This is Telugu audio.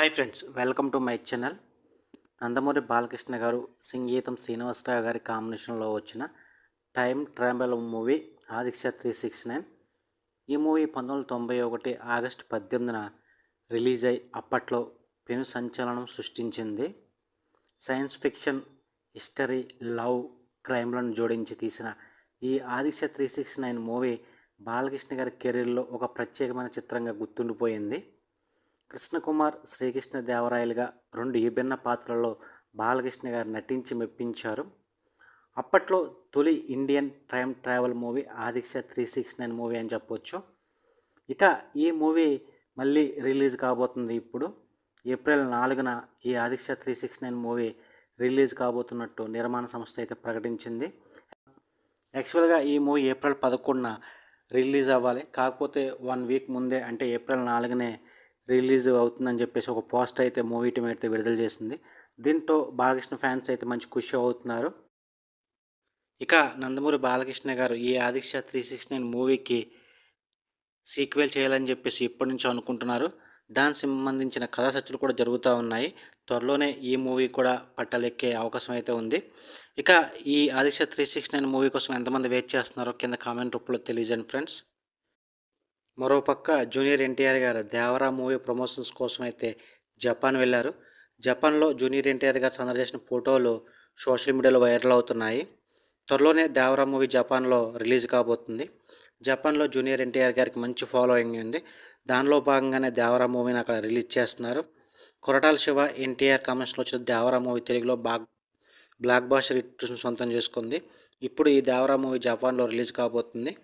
Hi friends, welcome to my channel. Nandamuri Balakrishna గారు, సంగీతం శ్రీనివాసరావు గారి కాంబినేషన్లో వచ్చిన టైం ట్రావెల్ మూవీ ఆదిక్ష 369. ఈ మూవీ 1991 ఆగస్టు 18న రిలీజ్ అయి అప్పట్లో పెను సంచలనం సృష్టించింది. సైన్స్ ఫిక్షన్, హిస్టరీ, లవ్, క్రైమ్లను జోడించి తీసిన ఈ ఆదిక్ష 369 మూవీ బాలకృష్ణ గారి కెరీర్లో ఒక ప్రత్యేకమైన చిత్రంగా గుర్తుండిపోయింది. కృష్ణకుమార్, శ్రీకృష్ణదేవరాయలుగా రెండు విభిన్న పాత్రల్లో బాలకృష్ణ గారు నటించి మెప్పించారు. అప్పట్లో తొలి ఇండియన్ టైం ట్రావెల్ మూవీ ఆదిక్ష 369 మూవీ అని చెప్పొచ్చు. ఇక ఈ మూవీ మళ్ళీ రిలీజ్ కాబోతుంది. ఇప్పుడు ఏప్రిల్ 4న ఈ ఆదిక్ష 369 మూవీ రిలీజ్ కాబోతున్నట్టు నిర్మాణ సంస్థ అయితే ప్రకటించింది. యాక్చువల్గా ఈ మూవీ ఏప్రిల్ 11న రిలీజ్ అవ్వాలి. కాకపోతే 1 వీక్ ముందే, అంటే ఏప్రిల్ 4నే రిలీజ్ అవుతుందని చెప్పేసి ఒక పోస్టర్ అయితే మూవీ టీమ్ అయితే విడుదల చేసింది. దీంతో బాలకృష్ణ ఫ్యాన్స్ అయితే మంచి ఖుషి అవుతున్నారు. ఇక నందమూరి బాలకృష్ణ గారు ఈ ఆదిక్ష 369 మూవీకి సీక్వెల్ చేయాలని చెప్పేసి ఎప్పటి నుంచో అనుకుంటున్నారు. దానికి సంబంధించిన కథా చర్చలు కూడా జరుగుతూ ఉన్నాయి. త్వరలోనే ఈ మూవీ కూడా పట్టాలెక్కే అవకాశం అయితే ఉంది. ఇక ఈ ఆదిక్ష 369 మూవీ కోసం ఎంతమంది వెయిట్ చేస్తున్నారో కింద కామెంట్ రూపంలో తెలియజేయండి ఫ్రెండ్స్. మరోపక్క జూనియర్ ఎన్టీఆర్ గారు దేవరా మూవీ ప్రమోషన్స్ కోసం అయితే జపాన్ వెళ్ళారు. జపాన్లో జూనియర్ ఎన్టీఆర్ గారు సందడి చేసిన ఫోటోలు సోషల్ మీడియాలో వైరల్ అవుతున్నాయి. త్వరలోనే దేవరా మూవీ జపాన్లో రిలీజ్ కాబోతుంది. జపాన్లో జూనియర్ ఎన్టీఆర్ గారికి మంచి ఫాలోయింగ్ ఉంది. దానిలో భాగంగానే దేవరా మూవీని అక్కడ రిలీజ్ చేస్తున్నారు. కొరటాల శివ, ఎన్టీఆర్ కాంబినేషన్లో వచ్చిన దేవరా మూవీ తెలుగులో బ్లాక్ బాస్టర్ హిట్ సొంతం చేసుకుంది. ఇప్పుడు ఈ దేవరా మూవీ జపాన్లో రిలీజ్ కాబోతుంది.